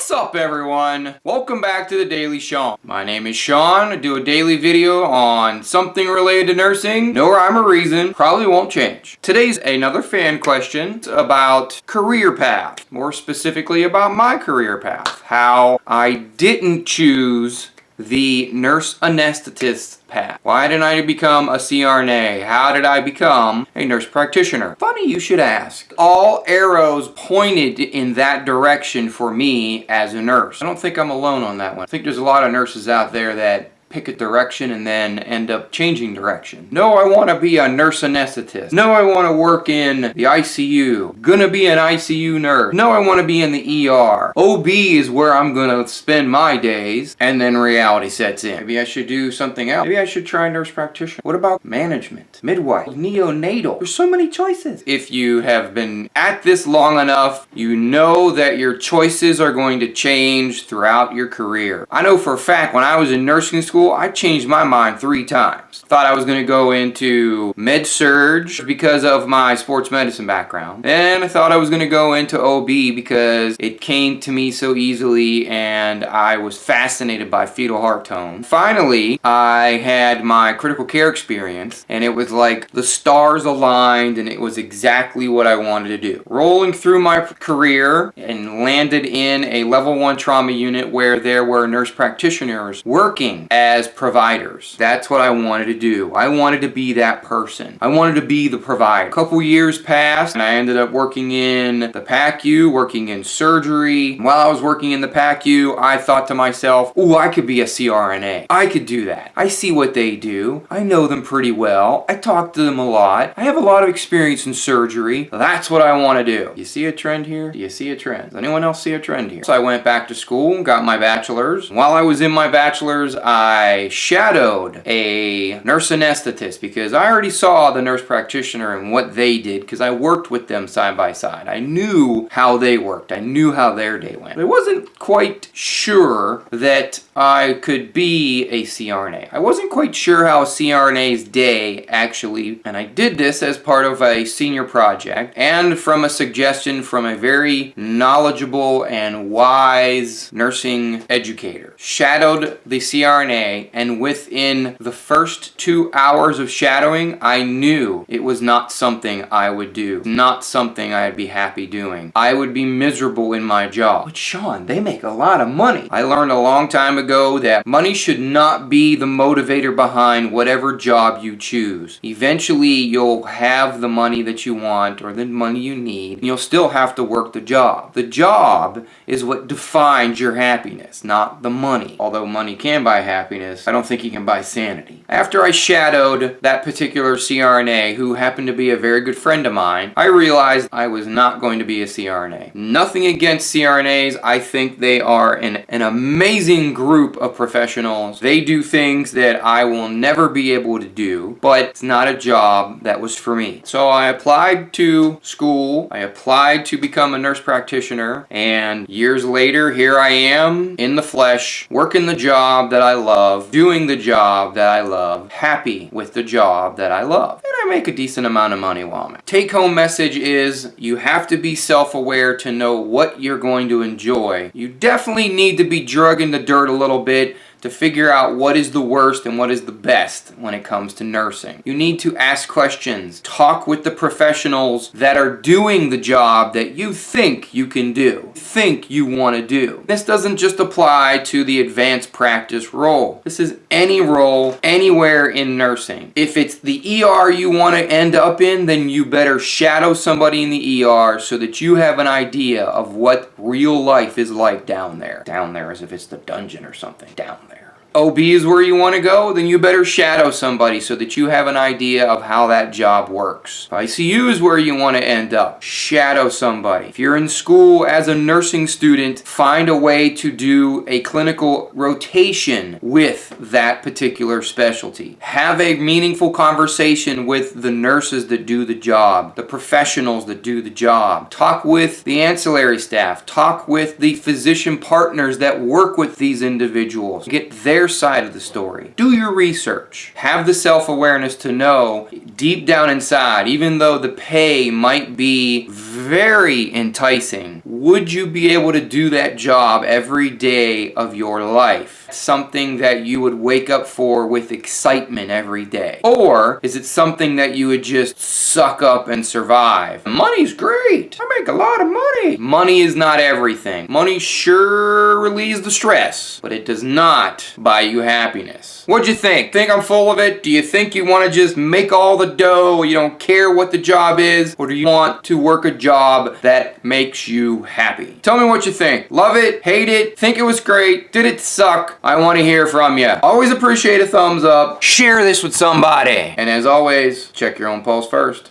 What's up, everyone? Welcome back to the Daily Sean. My name is Sean. I do a daily video on something related to nursing. No rhyme or reason. Probably won't change. Today's another fan question about career path. More specifically about my career path. How I didn't choose the nurse anesthetist path. Why didn't I become a CRNA? How did I become a nurse practitioner? Funny you should ask. All arrows pointed in that direction for me as a nurse. I don't think I'm alone on that one. I think there's a lot of nurses out there that pick a direction and then end up changing direction. No, I want to be a nurse anesthetist. No, I want to work in the ICU. Gonna be an ICU nurse. No, I want to be in the ER. OB is where I'm gonna spend my days. And then reality sets in. Maybe I should do something else. Maybe I should try nurse practitioner. What about management, midwife, neonatal? There's so many choices. If you have been at this long enough, you know that your choices are going to change throughout your career. I know for a fact when I was in nursing school, I changed my mind 3 times. Thought I was going to go into med-surg because of my sports medicine background. And I thought I was going to go into OB because it came to me so easily and I was fascinated by fetal heart tone. Finally, I had my critical care experience and it was like the stars aligned and it was exactly what I wanted to do. Rolling through my career and landed in a level 1 trauma unit where there were nurse practitioners working as providers. That's what I wanted to do. I wanted to be that person. I wanted to be the provider. A couple years passed and I ended up working in the PACU, working in surgery. While I was working in the PACU, I thought to myself, ooh, I could be a CRNA. I could do that. I see what they do. I know them pretty well. I talk to them a lot. I have a lot of experience in surgery. That's what I want to do. You see a trend here? Do you see a trend? Does anyone else see a trend here? So I went back to school, got my bachelor's. While I was in my bachelor's, I shadowed a nurse anesthetist because I already saw the nurse practitioner and what they did because I worked with them side by side. I knew how they worked. I knew how their day went. I wasn't quite sure that I could be a CRNA. I wasn't quite sure how a CRNA's day actually, and I did this as part of a senior project and from a suggestion from a very knowledgeable and wise nursing educator. Shadowed the CRNA, and within the first 2 hours of shadowing, I knew it was not something I would do. Not something I'd be happy doing. I would be miserable in my job. But Sean, they make a lot of money. I learned a long time ago that money should not be the motivator behind whatever job you choose. Eventually, you'll have the money that you want or the money you need, and you'll still have to work the job. The job is what defines your happiness, not the money. Although money can buy happiness, I don't think you can buy sanity. After I shadowed that particular CRNA, who happened to be a very good friend of mine, I realized I was not going to be a CRNA. Nothing against CRNAs. I think they are an amazing group of professionals. They do things that I will never be able to do, but it's not a job that was for me. So I applied to school. I applied to become a nurse practitioner, and years later, here I am in the flesh, working the job that I love, doing the job that I love, happy with the job that I love. And I make a decent amount of money while I'm at it. Take home message is you have to be self-aware to know what you're going to enjoy. You definitely need to be drugging the dirt a little bit to figure out what is the worst and what is the best when it comes to nursing. You need to ask questions. Talk with the professionals that are doing the job that you think you can do, think you want to do. This doesn't just apply to the advanced practice role. This is any role, anywhere in nursing. If it's the ER you want to end up in, then you better shadow somebody in the ER so that you have an idea of what real life is like down there. Down there as if it's the dungeon or something. Down there. OB is where you want to go, then you better shadow somebody so that you have an idea of how that job works. ICU is where you want to end up. Shadow somebody. If you're in school as a nursing student, find a way to do a clinical rotation with that particular specialty. Have a meaningful conversation with the nurses that do the job, the professionals that do the job. Talk with the ancillary staff. Talk with the physician partners that work with these individuals. Get their side of the story. Do your research. Have the self-awareness to know deep down inside, even though the pay might be very enticing, would you be able to do that job every day of your life? Something that you would wake up for with excitement every day? Or is it something that you would just suck up and survive? Money's great. I make a lot of money. Money is not everything. Money sure relieves the stress, but it does not buy you happiness. What'd you think? Think I'm full of it? Do you think you want to just make all the dough, you don't care what the job is? Or do you want to work a job that makes you happy? Tell me what you think. Love it? Hate it? Think it was great? Did it suck? I want to hear from you. Always appreciate a thumbs up. Share this with somebody. And as always, check your own pulse first.